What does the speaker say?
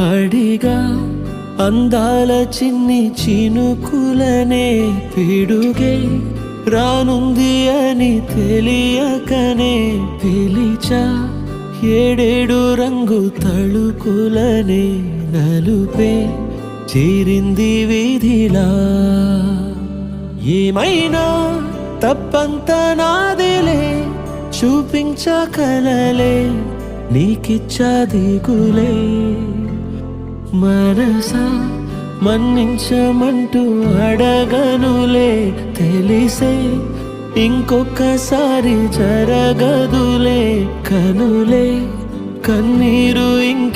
అడిగా అందాల చిన్ని చినుకులనే పిడుగే రానుంది అని తెలియకనే పిలిచా ఏడేడు రంగు తళుకులనే నలుపే చేరింది వీధిలా ఏమైనా తప్పంత నాదిలే చూపించకలలే నీకిచ్చా దిగులే మనసా మన్నించమంటూ అడగనులే తెలిసే ఇంకొకసారి జరగదులే కనులే కన్నీరు ఇంకి